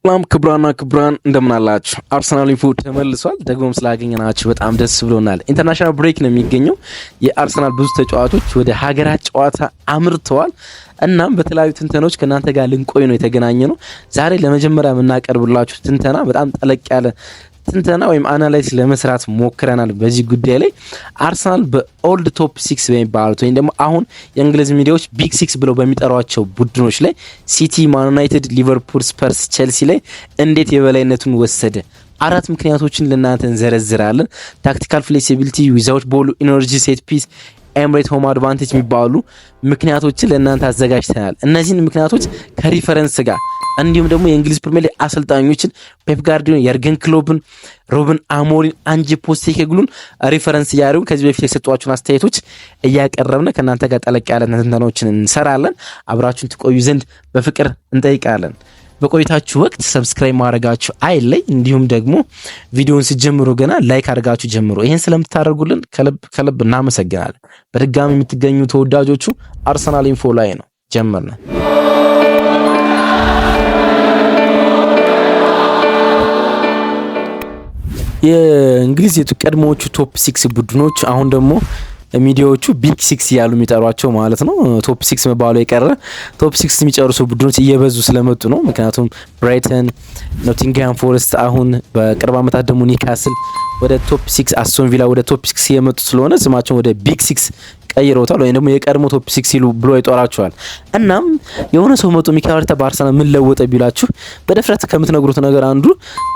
ሰላም ክብራና ክብራን እንደምን አላችሁ? አርሰናል ኢንፎ ተመልሷል። ደግሞም ስላገኘናችሁ በጣም ደስ ብሎናል። ኢንተርናሽናል ብሬክ ነው የሚገኘው። የአርሰናል ብዙ ተጫዋቾች ወደ ሀገራት ጨዋታ አምርተዋል። እናም በተለያዩ ትንተናዎች ከእናንተ ጋር ልንቆይ ነው የተገናኘ ነው። ዛሬ ለመጀመሪያ የምናቀርብላችሁ ትንተና በጣም ጠለቅ ያለ ትንተና ወይም አናላይዝ ለመስራት ሞክረናል። በዚህ ጉዳይ ላይ አርሰናል በኦልድ ቶፕ 6 በሚባሉት ወይም ደግሞ አሁን የእንግሊዝ ሚዲያዎች ቢግ 6 ብለው በሚጠሯቸው ቡድኖች ላይ ሲቲ፣ ማን ዩናይትድ፣ ሊቨርፑል፣ ስፐርስ፣ ቼልሲ ላይ እንዴት የበላይነቱን ወሰደ? አራት ምክንያቶችን ለእናንተ እንዘረዝራለን። ታክቲካል ፍሌክሲቢሊቲ፣ ዊዛውት ቦል ኢነርጂ፣ ሴት ፒስ፣ ኤምሬት ሆም አድቫንቴጅ የሚባሉ ምክንያቶችን ለእናንተ አዘጋጅተናል። እነዚህን ምክንያቶች ከሪፈረንስ ጋር እንዲሁም ደግሞ የእንግሊዝ ፕሪሚየር ሊግ አሰልጣኞችን ፔፕ ጋርዲዮላ፣ የርገን ክሎፕን፣ ሮብን አሞሪም፣ አንጄ ፖስቴኮግሉን ሪፈረንስ እያደረጉ ከዚህ በፊት የሰጧቸውን አስተያየቶች እያቀረብን ከእናንተ ጋር ጠለቅ ያለ ትንተናዎችን እንሰራለን። አብራችሁን ትቆዩ ዘንድ በፍቅር እንጠይቃለን። በቆይታችሁ ወቅት ሰብስክራይብ ማድረጋችሁ አይለይ። እንዲሁም ደግሞ ቪዲዮውን ሲጀምሩ ገና ላይክ አድርጋችሁ ጀምሩ። ይሄን ስለምታደርጉልን ከልብ እናመሰግናለን። በድጋሚ የምትገኙ ተወዳጆቹ አርሰናል ኢንፎ ላይ ነው። ጀመርነ። የእንግሊዝ ቀድሞዎቹ ቶፕ 6 ቡድኖች አሁን ደግሞ ሚዲያዎቹ ቢግ 6 ያሉ የሚጠሯቸው ማለት ነው። ቶፕ 6 መባሉ የቀረ ቶፕ 6 የሚጨርሱ ቡድኖች እየበዙ ስለመጡ ነው። ምክንያቱም ብራይተን፣ ኖቲንግሃም ፎረስት፣ አሁን በቅርብ ዓመታት ደግሞ ኒውካስል ወደ ቶፕ 6፣ አስቶን ቪላ ወደ ቶፕ 6 የመጡ ስለሆነ ስማቸውን ወደ ቢግ 6 ቀይረውታል። ወይም ደግሞ የቀድሞ ቶፕ 6 ሲሉ ብሎ ይጠራቸዋል። እናም የሆነ ሰው መጥቶ ሚካኤል አርቴታ በአርሰናል ምን ለወጠ ቢላችሁ በድፍረት ከምትነግሩት ነገር አንዱ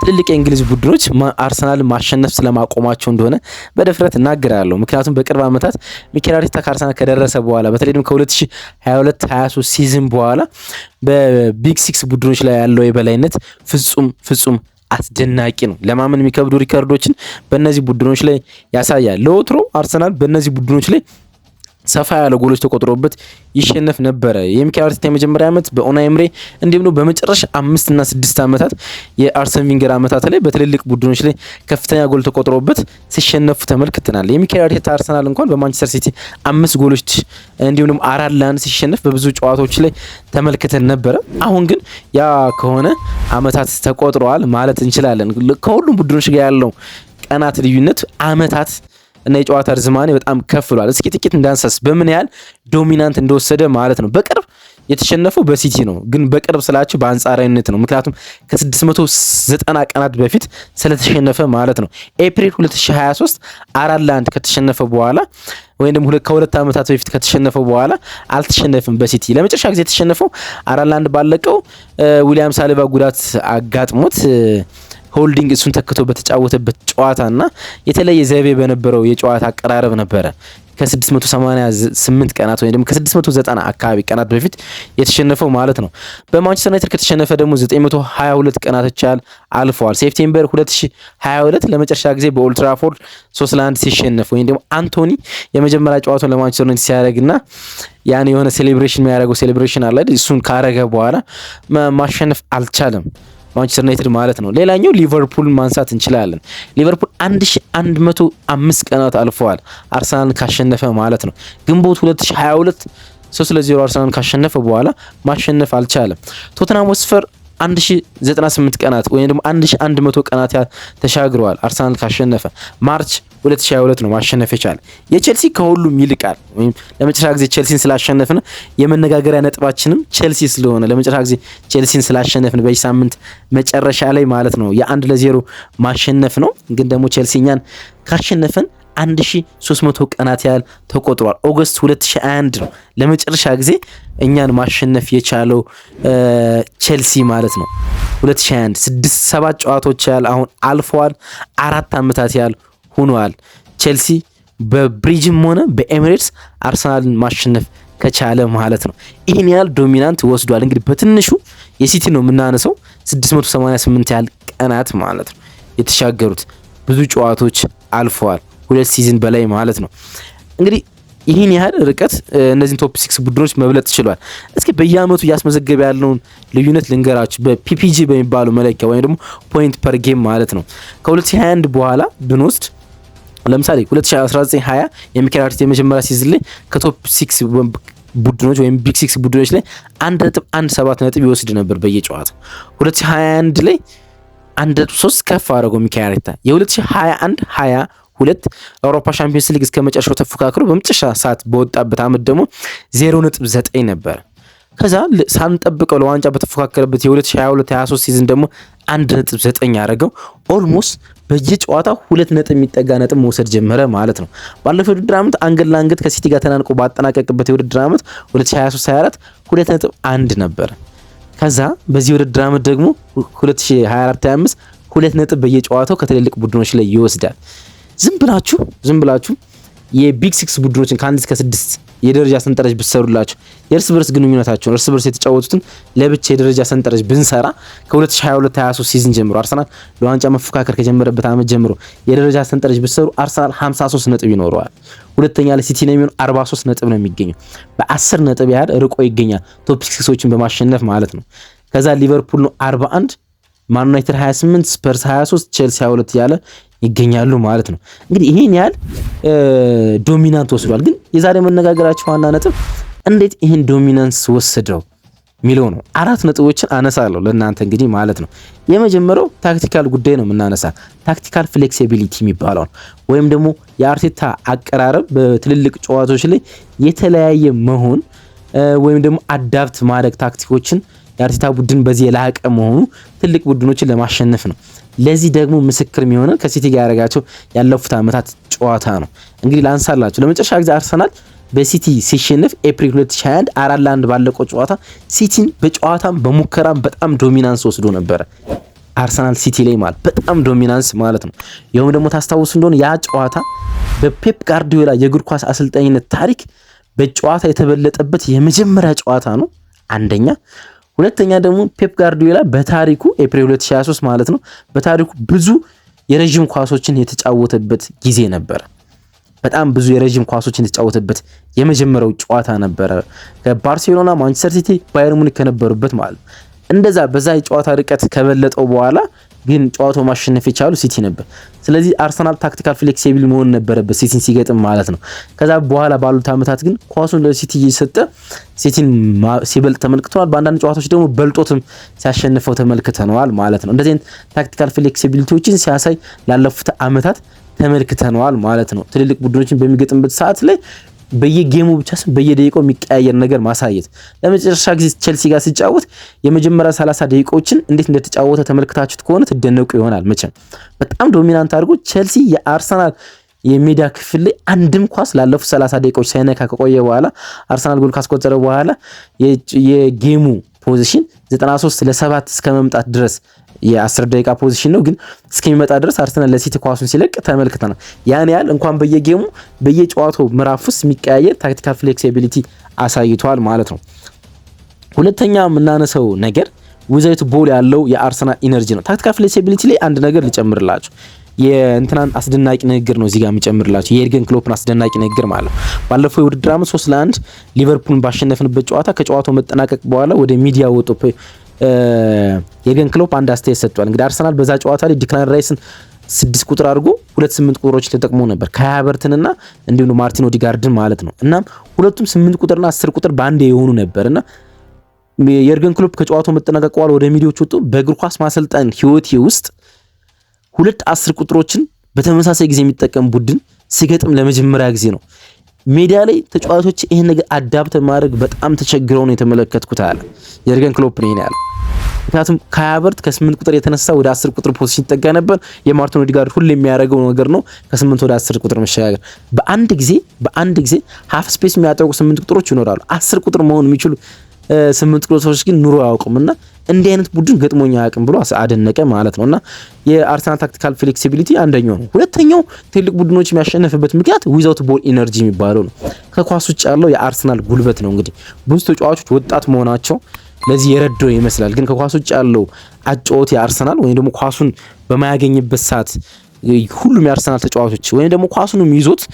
ትልልቅ የእንግሊዝ ቡድኖች አርሰናል ማሸነፍ ስለማቆማቸው እንደሆነ በድፍረት እናገራለሁ። ምክንያቱም በቅርብ ዓመታት ሚካኤል አርቴታ ከአርሰናል ከደረሰ በኋላ በተለይ ደግሞ ከ2022-23 ሲዝን በኋላ በቢግ 6 ቡድኖች ላይ ያለው የበላይነት ፍጹም አስደናቂ ነው። ለማመን የሚከብዱ ሪከርዶችን በእነዚህ ቡድኖች ላይ ያሳያል። ለወትሮ አርሰናል በእነዚህ ቡድኖች ላይ ሰፋ ያለ ጎሎች ተቆጥሮበት ይሸነፍ ነበረ። የሚካኤል አርቴታ የመጀመሪያ ዓመት በኡናይ ኤምሬ እንዲሁም ነው በመጨረሻ 5 እና 6 ዓመታት የአርሰን ቪንገር ዓመታት ላይ በትልልቅ ቡድኖች ላይ ከፍተኛ ጎል ተቆጥሮበት ሲሸነፉ ተመልክተናል። የሚካኤል አርቴታ አርሰናል እንኳን በማንቸስተር ሲቲ 5 ጎሎች እንዲሁም ደግሞ 4-1 ሲሸነፍ በብዙ ጨዋታዎች ላይ ተመልክተን ነበረ። አሁን ግን ያ ከሆነ ዓመታት ተቆጥረዋል ማለት እንችላለን። ከሁሉም ቡድኖች ጋር ያለው ቀናት ልዩነት ዓመታት እና የጨዋታ ርዝማኔ በጣም ከፍ ብሏል። እስኪ ጥቂት እንዳንሳስ በምን ያህል ዶሚናንት እንደወሰደ ማለት ነው። በቅርብ የተሸነፈው በሲቲ ነው፣ ግን በቅርብ ስላችሁ በአንጻራዊነት ነው። ምክንያቱም ከ690 ቀናት በፊት ስለተሸነፈ ማለት ነው። ኤፕሪል 2023 4-1 ከተሸነፈ በኋላ ወይም ደግሞ ከሁለት ዓመታት በፊት ከተሸነፈው በኋላ አልተሸነፈም በሲቲ። ለመጨረሻ ጊዜ የተሸነፈው 4-1 ባለቀው ዊሊያም ሳሊባ ጉዳት አጋጥሞት ሆልዲንግ እሱን ተክቶ በተጫወተበት ጨዋታና የተለየ ዘይቤ በነበረው የጨዋታ አቀራረብ ነበረ ከ688 ቀናት ወይም ደግሞ ከ690 አካባቢ ቀናት በፊት የተሸነፈው ማለት ነው። በማንቸስተር ዩናይትድ ከተሸነፈ ደግሞ 922 ቀናቶች አልፈዋል። ሴፕቴምበር 2022 ለመጨረሻ ጊዜ በኦልድ ትራፎርድ 3-1 ሲሸነፍ ወይም ደግሞ አንቶኒ የመጀመሪያ ጨዋታውን ለማንቸስተር ዩናይትድ ሲያደርግና ያን የሆነ ሴሌብሬሽን የሚያደርገው ሴሌብሬሽን አለ። እሱን ካረገ በኋላ ማሸነፍ አልቻለም ማንቸስተር ዩናይትድ ማለት ነው። ሌላኛው ሊቨርፑል ማንሳት እንችላለን። ሊቨርፑል 1105 ቀናት አልፈዋል አርሰናልን ካሸነፈ ማለት ነው። ግንቦት 2022 3-0 አርሰናልን ካሸነፈ በኋላ ማሸነፍ አልቻለም። ቶተንሃም ሆትስፐር 1098 ቀናት ወይም ደግሞ 1100 ቀናት ተሻግረዋል አርሰናል ካሸነፈ። ማርች 2022 ነው ማሸነፍ የቻለ። የቼልሲ ከሁሉም ይልቃል። ወይም ለመጨረሻ ጊዜ ቼልሲን ስላሸነፍን የመነጋገሪያ ነጥባችንም ቼልሲ ስለሆነ ለመጨረሻ ጊዜ ቼልሲን ስላሸነፍን በዚህ ሳምንት መጨረሻ ላይ ማለት ነው የ1-0 ማሸነፍ ነው። ግን ደግሞ ቼልሲ እኛን ካሸነፈን 1300 ቀናት ያህል ተቆጥሯል። ኦገስት 2021 ነው ለመጨረሻ ጊዜ እኛን ማሸነፍ የቻለው ቼልሲ ማለት ነው። 2021 6-7 ጨዋታዎች ያህል አሁን አልፈዋል። 4 ዓመታት ያህል ሆኗል። ቼልሲ በብሪጅም ሆነ በኤሚሬትስ አርሰናልን ማሸነፍ ከቻለ ማለት ነው። ይህን ያህል ዶሚናንት ወስዷል። እንግዲህ በትንሹ የሲቲ ነው የምናነሰው 688 ያህል ቀናት ማለት ነው የተሻገሩት። ብዙ ጨዋታዎች አልፈዋል። 2 ሲዝን በላይ ማለት ነው። እንግዲህ ይህን ያህል ርቀት እነዚህን ቶፕ 6 ቡድኖች መብለጥ ችሏል። እስኪ በየአመቱ እያስመዘገበ ያለውን ልዩነት ልንገራችሁ። በፒፒጂ በሚባለው መለኪያ ወይም ደግሞ ፖይንት ፐር ጌም ማለት ነው ከ2021 በኋላ ብንወስድ ለምሳሌ 2019-20 የሚካኤል አርቴታ የመጀመሪያ ሲዝን ላይ ከቶፕ 6 ቡድኖች ወይም ቢግ ሲክስ ቡድኖች ላይ 1.17 ነጥብ ይወስድ ነበር በየጨዋታው። 2021 ላይ 1.3 ከፍ አደረገው ሚካኤል አርቴታ። የ2021-22 አውሮፓ ሻምፒዮንስ ሊግ እስከ መጨረሻው ተፎካክሮ በመጨረሻ ሰዓት በወጣበት አመት ደግሞ 0.9 ነበር። ከዛ ሳንጠብቀው ለዋንጫ በተፎካከረበት የ2022-23 ሲዝን ደግሞ 1.9 ያደረገው ኦልሞስት በየጨዋታው 2 ነጥብ የሚጠጋ ነጥብ መውሰድ ጀመረ ማለት ነው። ባለፈው የውድድር ዓመት አንገት ለአንገት ከሲቲ ጋር ተናንቆ ባጠናቀቅበት የውድድር ዓመት 2023-24 2.1 ነበር። ከዛ በዚህ የውድድር ዓመት ደግሞ 2024-25 2 ነጥብ በየጨዋታው ከትልልቅ ቡድኖች ላይ ይወስዳል። ዝም ብላችሁ የቢግ ሲክስ ቡድኖችን ከ1 እስከ 6 የደረጃ ሰንጠረዥ ብትሰሩላችሁ የእርስ በርስ ግንኙነታቸውን እርስ በርስ የተጫወቱትን ለብቻ የደረጃ ሰንጠረዥ ብንሰራ ከ2022-23 ሲዝን ጀምሮ አርሰናል ለዋንጫ መፎካከር ከጀመረበት ዓመት ጀምሮ የደረጃ ሰንጠረዥ ብትሰሩ አርሰናል 53 ነጥብ ይኖረዋል። ሁለተኛ ላይ ሲቲ ነው የሚሆን 43 ነጥብ ነው የሚገኘው። በ10 ነጥብ ያህል ርቆ ይገኛል ቶፕ ሲክሶችን በማሸነፍ ማለት ነው። ከዛ ሊቨርፑል ነው 41፣ ማን ዩናይትድ 28፣ ስፐርስ 23፣ ቼልሲ 22 ያለ ይገኛሉ ማለት ነው። እንግዲህ ይሄን ያህል ዶሚናንት ወስዷል። ግን የዛሬ መነጋገራችን ዋና ነጥብ እንዴት ይሄን ዶሚናንስ ወሰደው ሚለው ነው። 4 ነጥቦችን አነሳለሁ ለእናንተ እንግዲህ ማለት ነው። የመጀመሪያው ታክቲካል ጉዳይ ነው የምናነሳ፣ ታክቲካል ፍሌክሲቢሊቲ የሚባለው ወይም ደግሞ የአርቴታ አቀራረብ በትልልቅ ጨዋታዎች ላይ የተለያየ መሆን ወይም ደግሞ አዳፕት ማድረግ ታክቲኮችን የአርቴታ ቡድን በዚህ የላቀ መሆኑ ትልቅ ቡድኖችን ለማሸነፍ ነው። ለዚህ ደግሞ ምስክር የሚሆነው ከሲቲ ጋር ያደረጋቸው ያለፉት ዓመታት ጨዋታ ነው። እንግዲህ ላንሳላችሁ፣ ለመጨረሻ ጊዜ አርሰናል በሲቲ ሲሸነፍ ኤፕሪል 2021 4-1 ባለቀው ጨዋታ ሲቲን በጨዋታም በሙከራም በጣም ዶሚናንስ ወስዶ ነበረ። አርሰናል ሲቲ ላይ ማለት በጣም ዶሚናንስ ማለት ነው። ይኸውም ደግሞ ታስታውሱ እንደሆነ ያ ጨዋታ በፔፕ ጋርዲዮላ የእግር ኳስ አሰልጣኝነት ታሪክ በጨዋታ የተበለጠበት የመጀመሪያ ጨዋታ ነው አንደኛ። ሁለተኛ ደግሞ ፔፕ ጋርዲዮላ በታሪኩ ኤፕሪል 2023 ማለት ነው በታሪኩ ብዙ የረጅም ኳሶችን የተጫወተበት ጊዜ ነበረ። በጣም ብዙ የረጅም ኳሶችን የተጫወተበት የመጀመሪያው ጨዋታ ነበረ ከባርሴሎና፣ ማንቸስተር ሲቲ፣ ባየር ሙኒክ ከነበሩበት ማለት ነው። እንደዛ በዛ የጨዋታ ርቀት ከበለጠው በኋላ ግን ጨዋታው ማሸነፍ የቻሉ ሲቲ ነበር። ስለዚህ አርሰናል ታክቲካል ፍሌክሲብል መሆን ነበረበት ሲቲን ሲገጥም ማለት ነው። ከዛ በኋላ ባሉት ዓመታት ግን ኳሱን ለሲቲ እየሰጠ ሲቲን ሲበልጥ ተመልክተዋል። በአንዳንድ ጨዋታዎች ደግሞ በልጦትም ሲያሸንፈው ተመልክተነዋል ማለት ነው። እንደዚህ ታክቲካል ፍሌክሲቢሊቲዎችን ሲያሳይ ላለፉት ዓመታት ተመልክተነዋል ማለት ነው። ትልልቅ ቡድኖችን በሚገጥምበት ሰዓት ላይ በየጌሙ ብቻ ሳይሆን በየደቂቃው የሚቀያየር ነገር ማሳየት። ለመጨረሻ ጊዜ ቼልሲ ጋር ሲጫወት የመጀመሪያ 30 ደቂቃዎችን እንዴት እንደተጫወተ ተመልክታችሁት ከሆነ ትደነቁ ይሆናል። መቼም በጣም ዶሚናንት አድርጎ ቼልሲ የአርሰናል የሜዳ ክፍል ላይ አንድም ኳስ ላለፉት 30 ደቂቃዎች ሳይነካ ከቆየ በኋላ አርሰናል ጎል ካስቆጠረ በኋላ የጌሙ ፖዚሽን 93-7 እስከ መምጣት ድረስ የ10 ደቂቃ ፖዚሽን ነው፣ ግን እስከሚመጣ ድረስ አርሰናል ለሲቲ ኳሱን ሲለቅ ተመልክተናል። ያን ያህል እንኳን በየጌሙ በየጨዋታው ምዕራፍ ውስጥ የሚቀያየር ታክቲካል ፍሌክሲቢሊቲ አሳይቷል ማለት ነው። ሁለተኛ የምናነሳው ነገር ዊዛውት ቦል ያለው የአርሰናል ኢነርጂ ነው። ታክቲካል ፍሌክሲቢሊቲ ላይ አንድ ነገር ልጨምርላችሁ። የእንትናን አስደናቂ ንግግር ነው እዚህ ጋር የሚጨምርላችሁ፣ የኤርገን ክሎፕን አስደናቂ ንግግር ማለት ነው። ባለፈው የውድድር ዓመት 3-1 ሊቨርፑልን ባሸነፍንበት ጨዋታ ከጨዋታው መጠናቀቅ በኋላ ወደ ሚዲያ ወጥቶ የኤርገን ክሎፕ አንድ አስተያየት ሰጥቷል። እንግዲህ አርሰናል በዛ ጨዋታ ላይ ዲክላን ራይስን 6 ቁጥር አድርጎ 2-8 ቁጥሮች ተጠቅሞ ነበር ከሃቨርትንና እንዲሁም ማርቲን ኦዲጋርድን ማለት ነው። እናም ሁለቱም 8 ቁጥርና 10 ቁጥር ባንዴ የሆኑ ነበርና የኤርገን ክሎፕ ከጨዋታው መጠናቀቅ በኋላ ወደ ሚዲያዎች ወጥቶ በእግር ኳስ ማሰልጣን ህይወቴ ውስጥ 2 10 ቁጥሮችን በተመሳሳይ ጊዜ የሚጠቀም ቡድን ሲገጥም ለመጀመሪያ ጊዜ ነው። ሜዳ ላይ ተጫዋቾች ይሄን ነገር አዳፕት ማድረግ በጣም ተቸግረው ነው የተመለከትኩት አለ የኤርገን ክሎፕ ነው ያለው። ምክንያቱም ከሃቨርት ከ8 ቁጥር የተነሳ ወደ 10 ቁጥር ፖዚሽን ይጠጋ ነበር። የማርቲን ኦዲጋርድ ሁሉ የሚያደርገው ነገር ነው ከ8 ወደ 10 ቁጥር መሸጋገር። በአንድ ጊዜ ሃፍ ስፔስ የሚያጠቁ 8 ቁጥሮች ይኖራሉ። 10 ቁጥር መሆን የሚችሉ 8 ቁጥሮች ግን ኑሮ አያውቁምና እንዲህ አይነት ቡድን ገጥሞኛ አያውቅም ብሎ አደነቀ ማለት ነውና የአርሰናል ታክቲካል ፍሌክሲቢሊቲ አንደኛው ነው። ሁለተኛው ትልቅ ቡድኖች የሚያሸንፍበት ምክንያት ዊዛውት ቦል ኢነርጂ የሚባለው ነው። ከኳስ ውጭ ያለው የአርሰናል ጉልበት ነው። እንግዲህ ብዙ ተጫዋቾች ወጣት መሆናቸው ለዚህ የረዳው ይመስላል። ግን ከኳስ ውጭ ያለው አጫወት የአርሰናል ወይም ደግሞ ኳሱን በማያገኝበት ሰዓት ሁሉም የአርሰናል ተጫዋቾች ወይም ደግሞ ኳሱንም ይዞት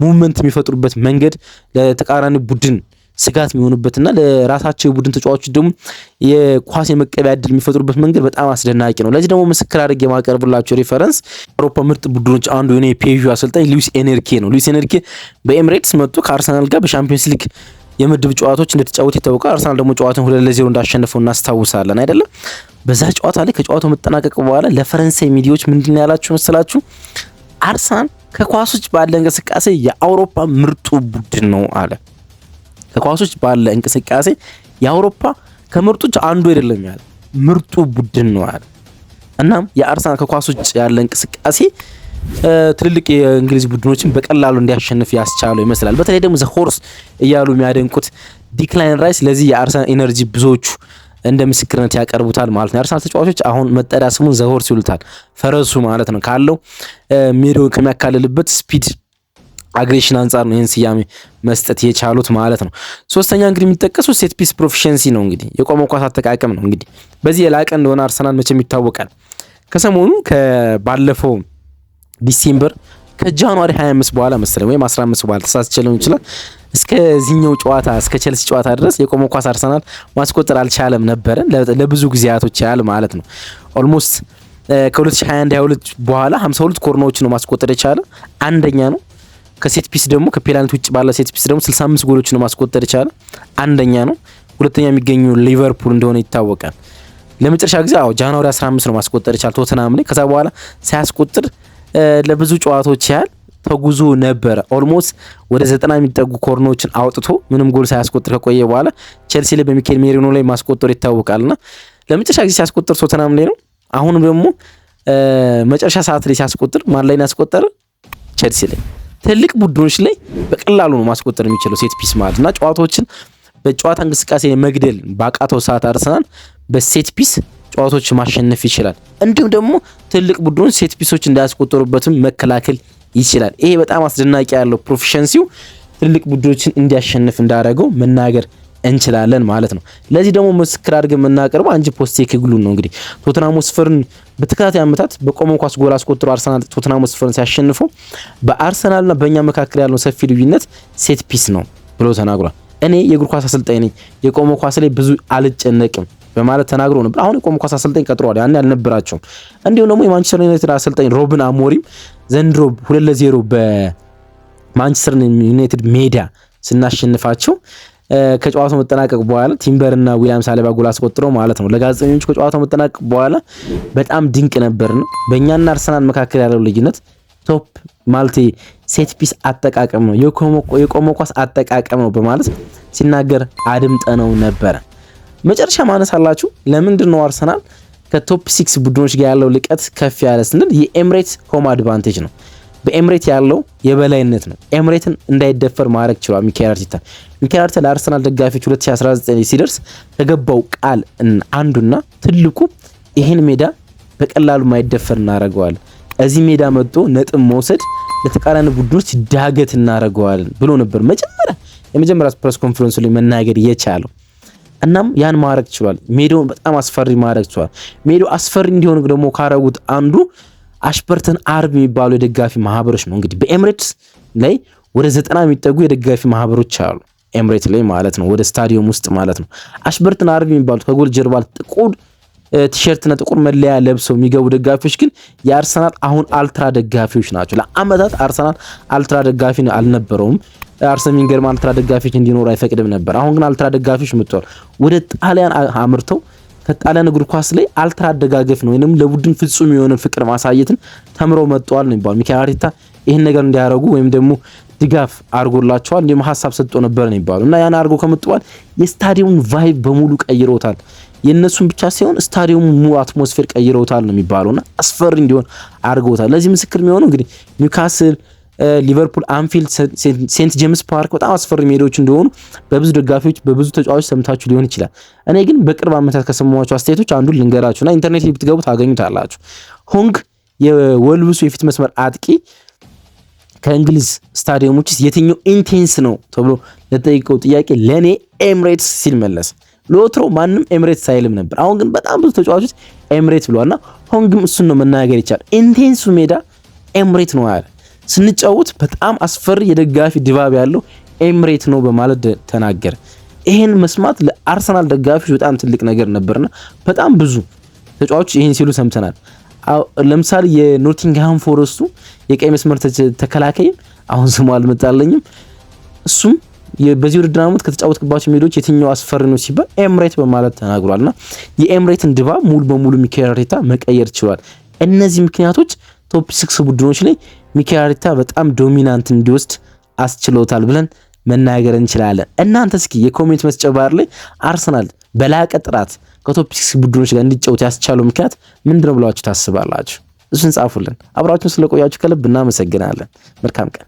ሙቭመንት የሚፈጥሩበት መንገድ ለተቃራኒ ቡድን ስጋት የሚሆኑበትና ለራሳቸው የቡድን ተጫዋቾች ደግሞ የኳስ የመቀበያ እድል የሚፈጥሩበት መንገድ በጣም አስደናቂ ነው። ለዚህ ደግሞ ምስክር አድርጌ የማቀርብላቸው ሪፈረንስ አውሮፓ ምርጥ ቡድኖች አንዱ የሆነ የፔዥ አሰልጣኝ ሉዊስ ኤንሪኬ ነው። ሉዊስ ኤንሪኬ በኤሚሬትስ መጥቶ ከአርሰናል ጋር በሻምፒዮንስ ሊግ የምድብ ጨዋታዎች እንደተጫወተ ይታወቃል። አርሰናል ደግሞ ጨዋታውን 2-0 እንዳሸነፈው እናስታውሳለን አይደለም። በዛ ጨዋታ ላይ ከጨዋታው መጠናቀቅ በኋላ ለፈረንሳይ ሚዲያዎች ምንድን ያላችሁ መሰላችሁ? አርሰናል ከኳሶች ባለ እንቅስቃሴ የአውሮፓ ምርጡ ቡድን ነው አለ። ከኳሶች ባለ እንቅስቃሴ የአውሮፓ ከምርጦች አንዱ አይደለም ያለ ምርጡ ቡድን ነው አለ። እናም የአርሰናል ከኳሶች ያለ እንቅስቃሴ ትልልቅ የእንግሊዝ ቡድኖችን በቀላሉ እንዲያሸንፍ ያስቻለው ይመስላል። በተለይ ደግሞ ዘ ሆርስ እያሉ የሚያደንቁት ዲክላይን ራይስ ለዚህ የአርሰናል ኢነርጂ ብዙዎቹ እንደ ምስክርነት ያቀርቡታል ማለት ነው። የአርሰናል ተጫዋቾች አሁን መጠሪያ ስሙን ዘ ሆርስ ይሉታል፣ ፈረሱ ማለት ነው። ካለው ሜዳውን ከሚያካልልበት ስፒድ አግሬሽን አንጻር ነው ይህን ስያሜ መስጠት የቻሉት ማለት ነው። ሶስተኛ እንግዲህ የሚጠቀሱት ሴት ፒስ ፕሮፊሸንሲ ነው። እንግዲህ የቆመ ኳስ አጠቃቀም ነው። እንግዲህ በዚህ የላቀ እንደሆነ አርሰናል መቼም ይታወቃል። ከሰሞኑ ባለፈው ዲሴምበር ከጃንዋሪ 25 በኋላ መሰለኝ ወይም 15 በኋላ ተሳስቼ ሊሆን ይችላል እስከዚህኛው ጨዋታ እስከ ቸልሲ ጨዋታ ድረስ የቆመ ኳስ አርሰናል ማስቆጠር አልቻለም ነበር ለብዙ ጊዜያቶች ያህል ማለት ነው። ኦልሞስት ከ2021-22 በኋላ 52 ኮርናዎች ነው ማስቆጠር የቻለ አንደኛ ነው። ከሴት ፒስ ደግሞ ከፔናልቲ ውጭ ባለ ሴት ፒስ ደግሞ 65 ጎሎች ነው ማስቆጠር የቻለ አንደኛ ነው። ሁለተኛ የሚገኘው ሊቨርፑል እንደሆነ ይታወቃል። ለመጨረሻ ጊዜ ጃንዋሪ 15 ነው ማስቆጠር የቻለ ቶተናም ላይ። ከዛ በኋላ ሳያስቆጥር ለብዙ ጨዋታዎች ያህል ተጉዞ ነበረ። ኦልሞስት ወደ 90 የሚጠጉ ኮርኖችን አውጥቶ ምንም ጎል ሳያስቆጥር ከቆየ በኋላ ቸልሲ ላይ በሚኬል ሜሪኖ ላይ ማስቆጠር ይታወቃልና ለመጨረሻ ጊዜ ሲያስቆጥር ቶተናም ላይ ነው። አሁን ደግሞ መጨረሻ ሰዓት ላይ ሲያስቆጥር ማን ላይ ያስቆጠረ? ቸልሲ ላይ። ትልቅ ቡድኖች ላይ በቀላሉ ነው ማስቆጠር የሚችለው ሴት ፒስ ማለት እና ጨዋታዎችን በጨዋታ እንቅስቃሴ መግደል ባቃተው ሰዓት አርሰናል በሴት ፒስ ጨዋታዎች ማሸነፍ ይችላል። እንዲሁም ደግሞ ትልቅ ቡድኖች ሴት ፒሶች እንዳያስቆጠሩበትም መከላከል ይችላል። ይሄ በጣም አስደናቂ ያለው ፕሮፌሽንሲው ትልቅ ቡድኖችን እንዲያሸንፍ እንዳደረገው መናገር እንችላለን ማለት ነው። ለዚህ ደግሞ ምስክር አድርገን የምናቀርበው አንጅ ፖስቴኮግሉ ነው። እንግዲህ ቶተንሃም ሆትስፐርን በተከታታይ ዓመታት በቆመ ኳስ ጎል አስቆጥሮ አርሰናል ቶተንሃም ሆትስፐርን ሲያሸንፈው በአርሰናልና በእኛ መካከል ያለው ሰፊ ልዩነት ሴት ፒስ ነው ብሎ ተናግሯል። እኔ የእግር ኳስ አሰልጣኝ ነኝ፣ የቆመ ኳስ ላይ ብዙ አልጨነቅም በማለት ተናግሮ ነበር። አሁን የቆመ ኳስ አሰልጣኝ ቀጥሯል፣ ያን ያልነበራቸውም። እንዲሁም ደግሞ የማንቸስተር ዩናይትድ አሰልጣኝ ሮብን አሞሪም ዘንድሮ 2-0 በማንቸስተር ዩናይትድ ሜዳ ስናሸንፋቸው ከጨዋታው መጠናቀቅ በኋላ ቲምበርና ዊሊያም ሳሊባ ጎል አስቆጥረው ማለት ነው ለጋዜጠኞች ከጨዋታው መጠናቀቅ በኋላ በጣም ድንቅ ነበር ነው በእኛና አርሰናል መካከል ያለው ልዩነት ቶፕ ማልቲ ሴት ፒስ አጠቃቀም ነው፣ የቆመ ኳስ አጠቃቀም ነው በማለት ሲናገር አድምጠነው ነበር። መጨረሻ ማነሳላችሁ ለምንድን ነው አርሰናል ከቶፕ 6 ቡድኖች ጋር ያለው ልቀት ከፍ ያለ ስንል የኤምሬትስ ሆም አድቫንቴጅ ነው። በኤምሬት ያለው የበላይነት ነው። ኤምሬትን እንዳይደፈር ማድረግ ችሏል ሚካኤል አርቴታ ለአርሰናል ደጋፊዎች 2019 ሲደርስ ከገባው ቃል አንዱና ትልቁ ይህን ሜዳ በቀላሉ ማይደፈር እናደርገዋለን፣ እዚህ ሜዳ መጥቶ ነጥብ መውሰድ ለተቃራኒ ቡድኖች ዳገት እናደርገዋለን ብሎ ነበር የመጀመሪያ ፕሬስ ኮንፈረንስ ላይ መናገር የቻለው። እናም ያን ማድረግ ችሏል። ሜዳውን በጣም አስፈሪ ማድረግ ችሏል። ሜዳው አስፈሪ እንዲሆን ደግሞ ካረጉት አንዱ አሽፐርተን አርብ የሚባሉ የደጋፊ ማህበሮች ነው። እንግዲህ በኤምሬትስ ላይ ወደ 90 የሚጠጉ የደጋፊ ማህበሮች አሉ፣ ኤምሬት ላይ ማለት ነው፣ ወደ ስታዲየም ውስጥ ማለት ነው። አሽፐርተን አርብ የሚባሉት ከጎል ጀርባ ጥቁር ቲሸርትና ጥቁር መለያ ለብሰው የሚገቡ ደጋፊዎች ግን የአርሰናል አሁን አልትራ ደጋፊዎች ናቸው። ለአመታት አርሰናል አልትራ ደጋፊ አልነበረውም። አርሰን ቬንገር አልትራ ደጋፊዎች እንዲኖሩ አይፈቅድም ነበር። አሁን ግን አልትራ ደጋፊዎች መጥተዋል። ወደ ጣሊያን አምርተው ከጣሊያን እግር ኳስ ላይ አልትራ አደጋገፍ ነው ወይንም ለቡድን ፍጹም የሆነ ፍቅር ማሳየትን ተምረው መጥተዋል ነው የሚባለው። ሚካኤል አርቴታ ይህን ነገር እንዲያደርጉ ወይም ደግሞ ድጋፍ አድርጎላቸዋል እንዲሁም ሀሳብ ሰጥቶ ነበር ነው የሚባለው እና ያን አድርጎ ከመጥተዋል የስታዲየሙን ቫይብ በሙሉ ቀይረውታል። የነሱን ብቻ ሳይሆን ስታዲየሙን ሙሉ አትሞስፌር ቀይረውታል ነው የሚባለውና አስፈሪ እንዲሆን አድርገውታል። ለዚህ ምስክር የሚሆነው እንግዲህ ኒውካስል፣ ሊቨርፑል፣ አንፊልድ፣ ሴንት ጄምስ ፓርክ በጣም አስፈሪ ሜዳዎች እንደሆኑ በብዙ ደጋፊዎች በብዙ ተጫዋቾች ሰምታችሁ ሊሆን ይችላል። እኔ ግን በቅርብ ዓመታት ከሰማኋቸው አስተያየቶች አንዱን ልንገራችሁና ኢንተርኔት ላይ ብትገቡ ታገኙታላችሁ። ሆንግ የወልቭሱ የፊት መስመር አጥቂ ከእንግሊዝ ስታዲየሞች የትኛው ኢንቴንስ ነው ተብሎ ለጠይቀው ጥያቄ ለኔ ኤምሬትስ ሲል መለሰ። ለወትሮ ማንም ኤምሬትስ አይልም ነበር። አሁን ግን በጣም ብዙ ተጫዋቾች ኤምሬት ብለዋልና ሆንግም እሱን ነው መናገር ይቻላል። ኢንቴንሱ ሜዳ ኤምሬት ነው ያለ። ስንጫወት በጣም አስፈሪ የደጋፊ ድባብ ያለው ኤምሬት ነው በማለት ተናገረ። ይሄን መስማት ለአርሰናል ደጋፊዎች በጣም ትልቅ ነገር ነበርና በጣም ብዙ ተጫዋቾች ይሄን ሲሉ ሰምተናል። ለምሳሌ የኖቲንግሃም ፎረስቱ የቀይ መስመር ተከላካይ አሁን ስሙ አልመጣለኝም፣ እሱም በዚህ ውድድር ዓመት ከተጫወተባቸው ሜዳዎች የትኛው አስፈሪ ነው ሲባል ኤምሬት በማለት ተናግሯልና የኤምሬትን ድባብ ሙሉ በሙሉ ሚኬል አርቴታ መቀየር ችሏል። እነዚህ ምክንያቶች ቶፕ 6 ቡድኖች ላይ ሚኬል አርቴታ በጣም ዶሚናንት እንዲወስድ አስችሎታል ብለን መናገር እንችላለን። እናንተ እስኪ የኮሜንት መስጫ ባር ላይ አርሰናል በላቀ ጥራት ከቶፕ 6 ቡድኖች ጋር እንዲጫወት ያስቻለው ምክንያት ምንድነው ብላችሁ ታስባላችሁ? እሱን ጻፉልን። አብራችሁን ስለቆያችሁ ከልብ እናመሰግናለን። መልካም ቀን